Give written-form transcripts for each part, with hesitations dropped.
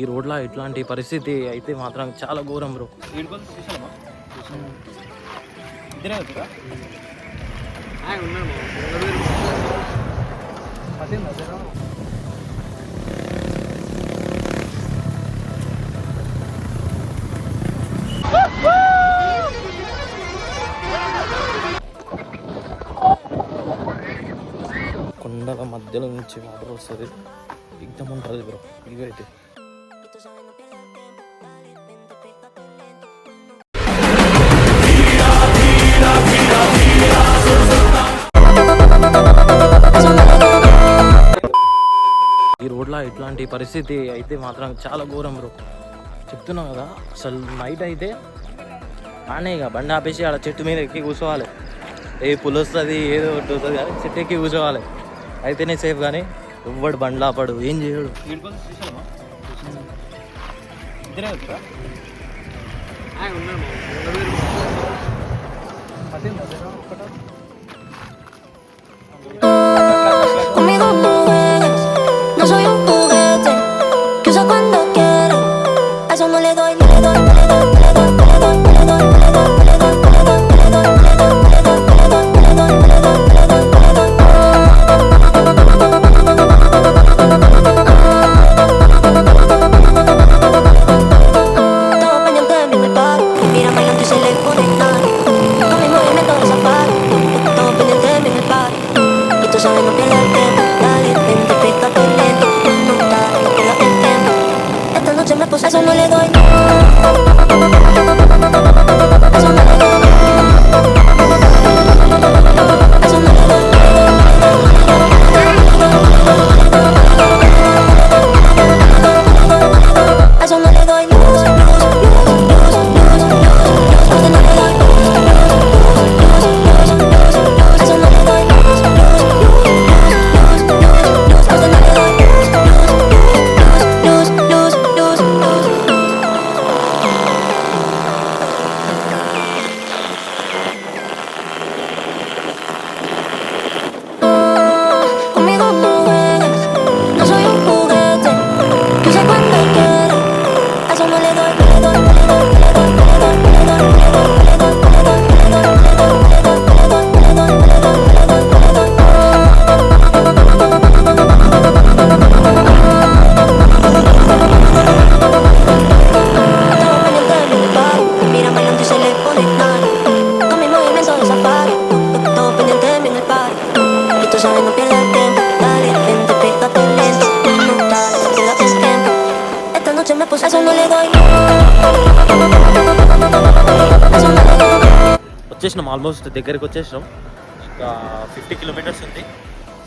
ఈ రోడ్లో ఇట్లాంటి పరిస్థితి అయితే మాత్రం చాలా ఘోరం బ్రో. కొండల మధ్యలో నుంచి వాటర్ వస్తుంది, ఎగ్దమ్ ఉంటుంది బ్రో. ఇవైతే ఈ రోడ్లో ఇట్లాంటి పరిస్థితి అయితే మాత్రం చాలా ఘోరం బ్రో. చెప్తున్నాం కదా, అసలు నైట్ అయితే ఆనే ఇక బండి ఆపేసి ఆడ చెట్టు మీద ఎక్కి కూర్చోవాలి. ఏ పుల్ వస్తుంది ఏదో ఒకటి వస్తుంది కానీ చెట్టు ఎక్కి కూర్చోవాలి, అయితేనే సేఫ్. కానీ ఎవ్వడు బండ్లు ఆపడు, ఏం చేయడు. వచ్చేసినాం, ఆల్మోస్ట్ దగ్గరికి వచ్చేసినాం. ఇంకా 50 కిలోమీటర్స్ ఉంది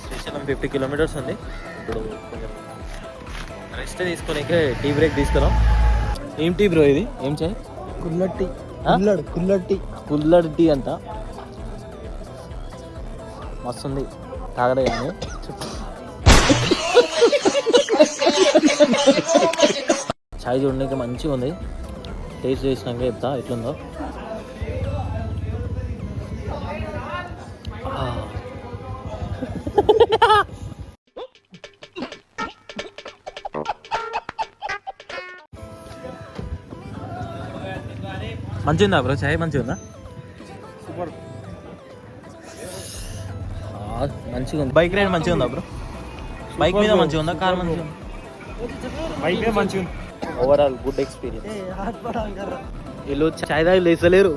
స్టేషన్, 50 కిలోమీటర్స్ ఉంది. ఇప్పుడు కొంచెం రెస్ట్ తీసుకొని టీ బ్రేక్ తీసుకున్నాం. ఏం టీ బ్రో ఇది? ఏం చేయి? కుల్లట్టి కుల్లడి టీ అంట, మస్తుంది. తాగలే కానీ చాయ్ చూడడానికి మంచిగా ఉంది. టేస్ట్ చేసినాక చెప్తా ఎట్లుందో. మంచిగా ఉందా బ్రో? చాయ్ మంచిగా ఉందా? సూపర్, మంచిగా ఉంది. బైక్ రైడ్ మంచిగా ఉందా బ్రో? బైక్ మీద మంచిగా ఉందా? కార్ మంచిగా ఉందా? బైక్ మంచిగా ఉంది. Overall good experience. వీళ్ళు చాయ్ తాగి లేసలేరు.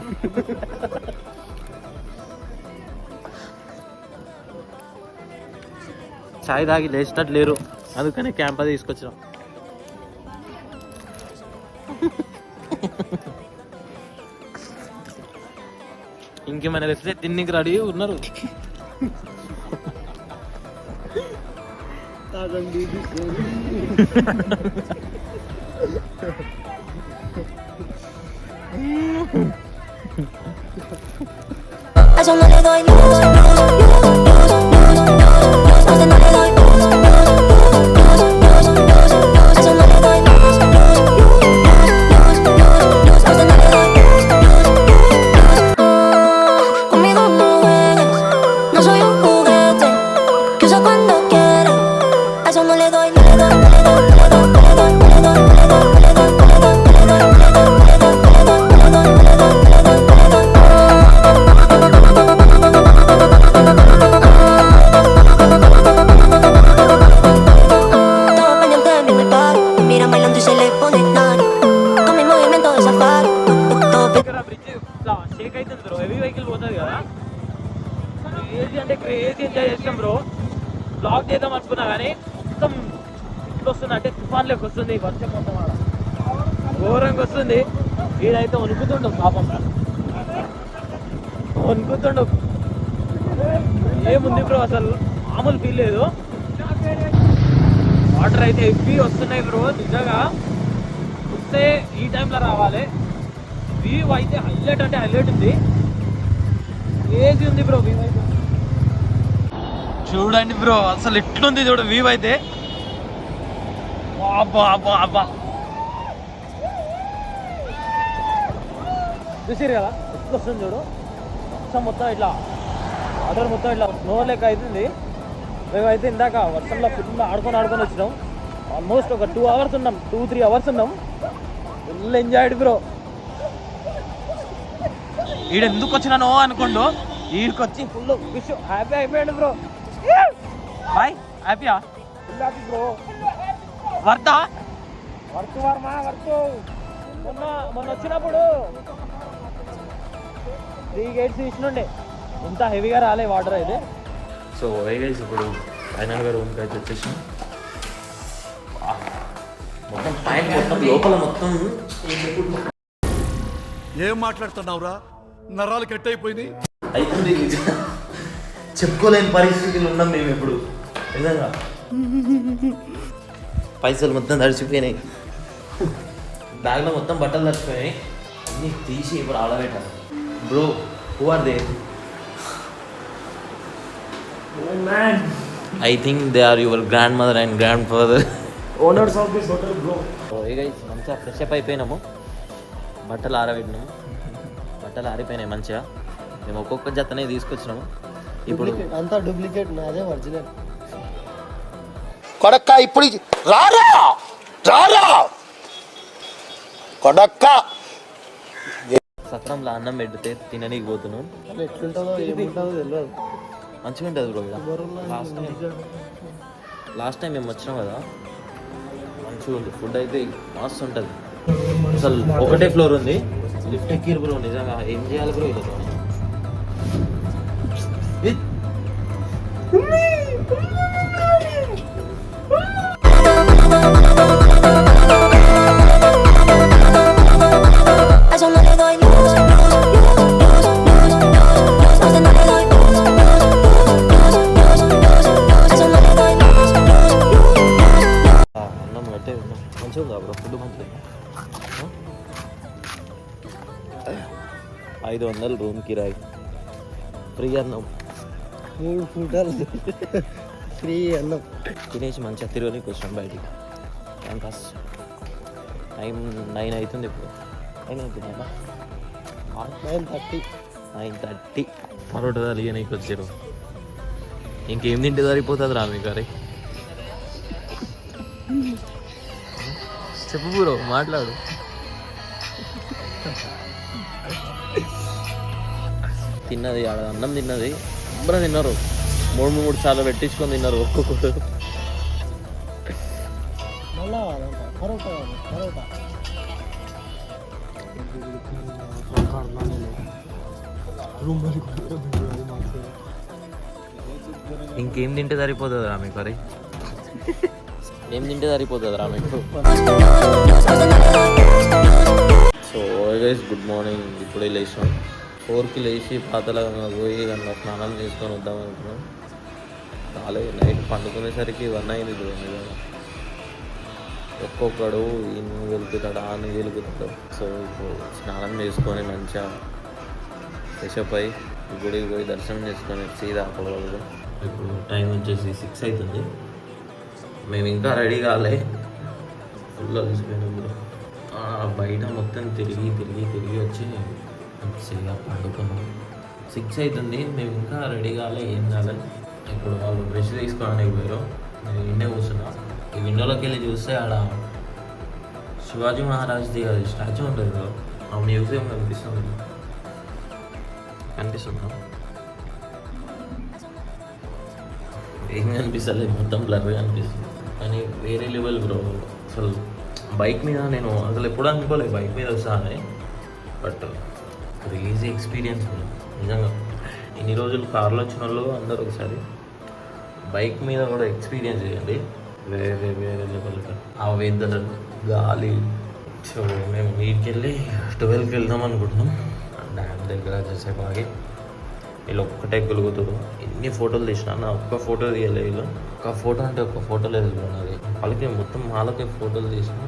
చాయ్ తాగి లేచినట్టు లేరు, అందుకని క్యాంప్ అది తీసుకొచ్చినాం. ఇంకేమైనా తెస్తే తిన్నికి రెడీ ఉన్నారు. Eso no le doy luz, conmigo no juegues, no soy un juguete que uso cuando quieres. Eso no le doy, no le doy, no le doy, no le doy, no le doy, no le doy. y se le pone nada. Con mi movimiento de safari. ఇక్కడ bridge ఇట్లా షేక్ అవుతుంది bro, heavy vehicle పోతుంది కదా. Crazy అంటే crazy enjoy చేస్తాం bro. Black చేద్దాం అనుకున్నా కానీ మొత్తం ఇట్లా వస్తుంది, అంటే తుఫాన్ లెక్క వస్తుంది వర్షం మొత్తం ఆడ ఘోరంగా వస్తుంది. వీడైతే వణుకుతుండు పాపం, వణుకుతుండు. ఏముంది బ్రో అసలు మామూలు ఫీల్ లేదు. వాటర్ అయితే హెవీ వస్తున్నాయి బ్రో, నిజంగా వస్తే ఈ టైంలో రావాలి. వ్యూ అయితే హైలైట్ అంటే హైలైట్ ఉంది, ఏజీ ఉంది బ్రో వ్యూ అయితే. చూడండి బ్రో అసలు ఎట్లుంది చూడు వ్యూ అయితే. అబ్బా అబ్బా అబ్బా చూసారు కదా ఎట్లా వస్తుంది చూడు. వర్షం మొత్తం ఇట్లా వాటర్ మొత్తం ఇట్లా స్నో లెక్క అవుతుంది. మేమైతే ఇందాక వర్షంలో ఫుల్ ఆడుకొని వచ్చినాం. ఆల్మోస్ట్ ఒక 2 hours ఉన్నాం, 2-3 hours ఉన్నాం. Full enjoyed bro. ఈడ ఎందుకు వచ్చినానో అనుకోండు, ఈడికి వచ్చి ఫుల్ విష్ హ్యాపీ అయిపోయాడు బ్రో. బాయ్ హ్యాపీయా? Full happy bro. Worth Varma worth. మొన్న వచ్చినప్పుడు 3 gates ఇచ్చినుండే, ఇంత హెవీగా రాలే వాటర్ అయితే. సో గైస్ ఇప్పుడు ఫైనల్గా రూమ్కి అయితే వచ్చేసాం. మొత్తం పైన మొత్తం లోపల మొత్తం ఏం మాట్లాడుతున్నావురా? నరాలు కట్ అయిపోయింది. అవుతుంది, చెప్పుకోలేని పరిస్థితులు ఉన్నాం మేము ఇప్పుడు. నిజంగా పైసలు మొత్తం తడిచిపోయినాయి, బ్యాగ్లో మొత్తం బట్టలు తడిచిపోయినాయి. అన్నీ తీసి ఇప్పుడు ఆడబెట్టాలి. Bro who are they? I think they are your grandmother and grandfather. Owners of this hotel bro. మంచిగా ఫ్రెష్ అప్ అయిపోయినాము, బట్టలు ఆరబెట్టినాము. బట్టలు ఆరిపోయినాయి మంచిగా. మేము ఒక్కొక్క జతనే తీసుకొచ్చినాము. ఇప్పుడు అంతా డూప్లికేట్, నాదే ఒరిజినల్. కొడక్క ఇప్పుడు రారా రారా కొడక్క. సత్రంలో అన్నం పెడితే తిననీకి పోతున్నాం. ఎట్లుంటుందో ఏముంటుందో తెలియదు. మంచిగా ఉంటుంది బ్రో. లాస్ట్ టైం మేము వచ్చినాం కదా, మంచిగా ఉంది ఫుడ్ అయితే, మస్తు ఉంటుంది. అసలు ఒకటే ఫ్లోర్ ఉంది, లిఫ్ట్ ఎక్కిరు బ్రో. నిజంగా ఏం చేయాలి బ్రో ఇలా? A eso no le doy luz, luz, luz, luz, luz, luz. A eso no le doy luz, luz, luz, luz, luz, luz. A eso no le doy luz, luz, luz. అన్నం అంటే మంచిగా ఉందా bro? Food మంచిగా 500 room కిరాయి, free అన్నం, 3 పూటలు free అన్నం తినేసి మంచిగా తిరగడానికి వచ్చాం బయటికి. Time pass. టైం 9 అవుతుంది ఇప్పుడు. 9 అవుతుంది అమ్మా, 9:30. పరోటా తలియనీకి వచ్చారు. ఇంకేం తింటే సరిపోతుంది రా మీకు? అరే చెప్పు బ్రో, మాట్లాడు. తిన్నది ఆడ అన్నం తిన్నది, అందరూ తిన్నారు. 3 సార్లు పెట్టించుకొని తిన్నారు ఒక్కొక్కరు. ఇంకేం తింటే సరిపోతుంది రా మీకు? అరే ఏం తింటే సరిపోతుంది రా మీకు? So guys good morning. ఇప్పుడే లేచాం. 4కి లేచి పాతలాగా పోయి అన్న స్నానం చేసుకొని వద్దాం అనుకున్నాం. కాలేదు, నైట్ పండుకునేసరికి 1 అయింది. ఒక్కొక్కడు ఇన్ని వెలుగుతాడు, ఆని వెలుగుతాడు. సో ఇప్పుడు స్నానం చేసుకొని మంచిగా ఫ్రెష్ అప్ అయ్యి గుడికి పోయి దర్శనం చేసుకొని సీదా అక్కడ. ఇప్పుడు టైం వచ్చేసి 6 అవుతుంది. మేము ఇంకా రెడీ కాలే, ఫుల్ అలసిపోయినాం బ్రో. బయట మొత్తం తిరిగి వచ్చి సీదా పండుకున్నాం. 6 అవుతుంది, మేము ఇంకా రెడీ కాలే, ఏం కాలేదు. ఇప్పుడు వాళ్ళు బ్రష్ తీసుకోవడానికి పోయారు, నేను ఇండే కూర్చున్నా. ఈ విండోలోకి వెళ్ళి చూస్తే ఆడ శివాజీ మహారాజ్ది అది స్టాచ్యూ ఉంటుంది కదా, ఆ మ్యూజియం కనిపిస్తుందా? ఏం కనిపిస్తలేదు, మొత్తం బ్లర్గా అనిపిస్తుంది. కానీ వేరే లెవెల్ బ్రో. అసలు బైక్ మీద నేను అసలు ఎప్పుడు అనుకోలేదు బైక్ మీద వస్తానని, బట్ క్రేజీ ఎక్స్పీరియన్స్ నిజంగా. ఇన్ని రోజులు కార్లో వచ్చిన వాళ్ళు అందరూ ఒకసారి బైక్ మీద కూడా ఎక్స్పీరియన్స్ చేయండి, వేరే వేరే లెవెల్. ఆ వెదర్, గాలి. సో మేము వీటికి వెళ్ళి 12కి వెళ్దాం అనుకుంటున్నాం. డ్యామ్ దగ్గర చేసేపు ఆగి వీళ్ళు ఒక్కటే గలుగుతారు. ఎన్ని ఫోటోలు తీసినా నా ఒక్క ఫోటో తీయలేదు వీళ్ళు. ఒక్క ఫోటో అంటే ఒక్క ఫోటో లేదు అది. వాళ్ళకి మొత్తం వాళ్ళకి ఫోటోలు తీసిన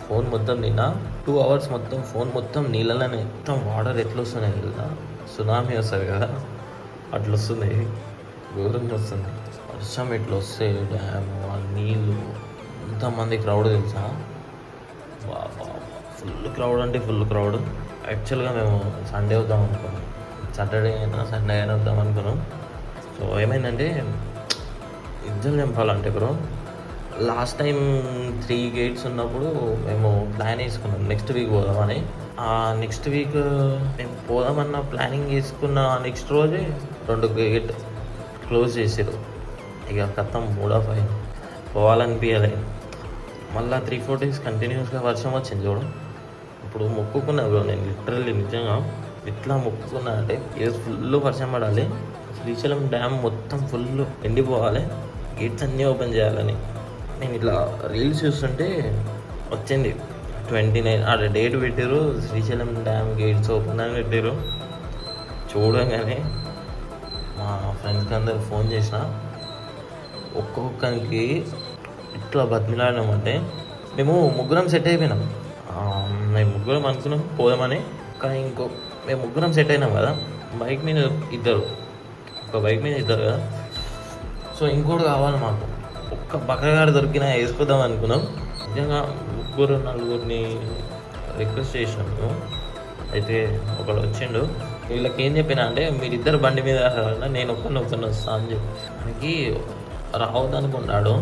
ఫోన్ మొత్తం నిన్న 2 hours మొత్తం ఫోన్ మొత్తం నీళ్ళలోనే, మొత్తం వాటర్ ఎట్లా వస్తున్నాయి కదా, సునామీ వస్తుంది కదా అట్లా వస్తుంది, ఘోరంగా వస్తుంది. వర్షం ఇట్లా వస్తే డ్యామ్ ఆ నీళ్ళు, ఎంతమంది క్రౌడ్ తెలుసా, ఫుల్ క్రౌడ్ అంటే ఫుల్ క్రౌడ్. యాక్చువల్గా మేము సండే వద్దాం అనుకున్నాం, సాటర్డే అయినా సండే అయినా వద్దాం అనుకున్నాం. సో ఏమైందంటే నిజం చెప్పాలంటే బ్రో, లాస్ట్ టైం 3 gates ఉన్నప్పుడు మేము ప్లాన్ వేసుకున్నాం నెక్స్ట్ వీక్ పోదామని. ఆ నెక్స్ట్ వీక్ మేము పోదామన్న ప్లానింగ్ చేసుకున్న నెక్స్ట్ రోజే 2 gate క్లోజ్ చేసారు. ఇక కథం మూడ్ ఆఫ్ అయింది, పోవాలనిపించలేదు. మళ్ళీ 3-4 days కంటిన్యూస్గా వర్షం వచ్చింది చూడు. ఇప్పుడు మొక్కుకున్నా బ్రో నేను లిటరల్లీ నిజంగా ఇట్లా మొక్కుకున్నా అంటే ఈరోజు ఫుల్ వర్షం పడాలి, శ్రీశైలం డ్యామ్ మొత్తం ఫుల్ ఎండిపోవాలి, గేట్స్ అన్నీ ఓపెన్ చేయాలని. నేను ఇట్లా రీల్స్ చూస్తుంటే వచ్చింది 29 అక్కడ డేట్ పెట్టారు, శ్రీశైలం డ్యామ్ గేట్స్ ఓపెన్ అని పెట్టారు. చూడగానే మా ఫ్రెండ్స్కి అందరు ఫోన్ చేసిన, ఒక్కొక్కరికి ఇట్లా బతిమిలాడినామంటే మేము ముగ్గురం సెట్ అయిపోయినాం. మేము ముగ్గురం అనుకున్నాం పోదామని, కానీ మేము ముగ్గురం సెట్ అయినాం కదా, బైక్ మీద ఇద్దరు, ఒక బైక్ మీద ఇద్దరు కదా. సో ఇంకోటి కావాలి మాకు, ఒక్క బక్కగాడు దొరికినా వేసుకుందాం అనుకున్నాం. నిజంగా 3-4 రిక్వెస్ట్ చేసినాం మేము. అయితే ఒకడు వచ్చిండు, వీళ్ళకి ఏం చెప్పినా అంటే మీరిద్దరు బండి మీద నేను ఒక్కరిని వస్తా అని చెప్పి, ఆయనకి రావద్దు అనుకున్నాడు,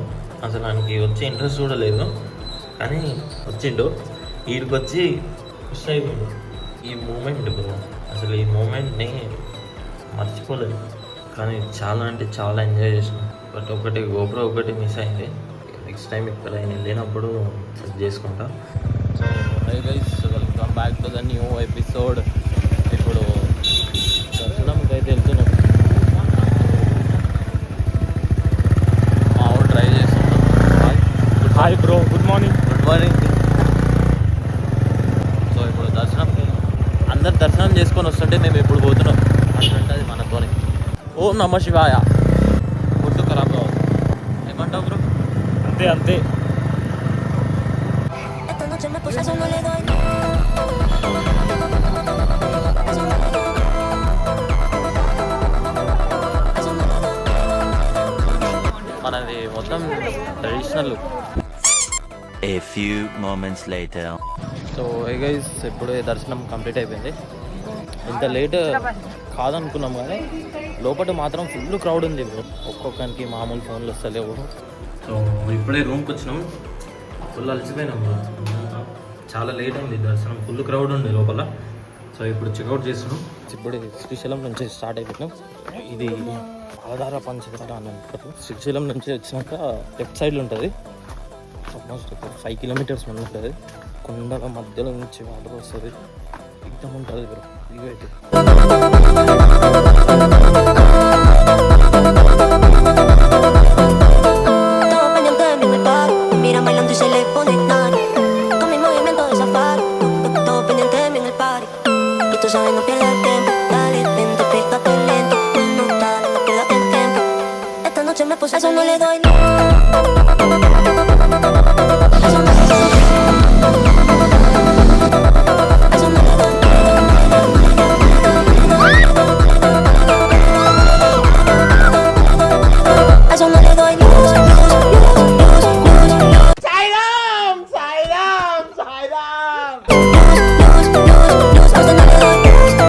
అసలు ఆయనకి వచ్చే ఇంట్రెస్ట్ కూడా లేదు, కానీ వచ్చిండు. వీడికి వచ్చి ఖుషి అయిపోయిండు. ఈ మూమెంట్ బ్రో, అసలు ఈ మూమెంట్ని మర్చిపోలేదు, కానీ చాలా అంటే చాలా ఎంజాయ్ చేసినాం. బట్ ఒకటి గోప్రో ఒకటి మిస్ అయింది, నెక్స్ట్ టైం ఇక్కడ వెళ్ళినప్పుడు సెట్ చేసుకుంటా. So hi guys, welcome back to the new episode. ఇప్పుడు దర్శనంకి అయితే వెళ్తున్నాం. మా ఊరు ట్రై చేస్తున్నాం. Hi bro, good morning. Good morning. So ఇప్పుడు దర్శనంకి అందరు దర్శనం చేసుకొని వస్తుంటే మేము ఇప్పుడు పోతున్నాం, అట్లుంటుంది మనతోనే. ఓం నమ శివాయ. ఫుడ్ ఖరాబ్ కావాలి, ఏమంటావు బ్రో? అంతే అంతే. Esta noche me puse, eso no le doy. Eso no le doy. Eso no le doy. మనది మొత్తం traditional. A few moments later. So hey guys, ఇప్పుడే దర్శనం కంప్లీట్ అయిపోయింది. ఇంత లేట్ కాదనుకున్నాం కానీ లోపల మాత్రం ఫుల్ క్రౌడ్ ఉంది బ్రో. ఒక్కొక్కరికి మామూలు ఫోన్లు వస్తలేవు. సో ఇప్పుడే రూమ్కి వచ్చినాం, ఫుల్ అలసిపోయినాం బ్రో. చాలా లేట్ అయింది దర్శనం, ఫుల్ క్రౌడ్ ఉంది లోపల. సో ఇప్పుడు చెక్అవుట్ చేస్తున్నాం. ఇప్పుడు శ్రీశైలం నుంచి స్టార్ట్ అయిపోయినాం. ఇది ఆధార పంచదార అని అంటారు. శ్రీశైలం నుంచి వచ్చినాక లెఫ్ట్ సైడ్లో ఉంటుంది. ఆల్మోస్ట్ 5 kilometers ఉంటుంది. కొండల మధ్యలో నుంచి వాటర్ వస్తుంది, ఎగ్దమ్ ఉంటుంది బ్రో. ఇవైతే Estamos pendientes de mi reparo. Me miran bailando y se le pone nada. Con mi movimiento de safari. Estamos pendientes de mí en el party. Y tú sabes, no pierdas el tiempo. Dale, vente, pégate lento. No, dale, no pierdas el tiempo. Esta noche me puse, eso no le doy.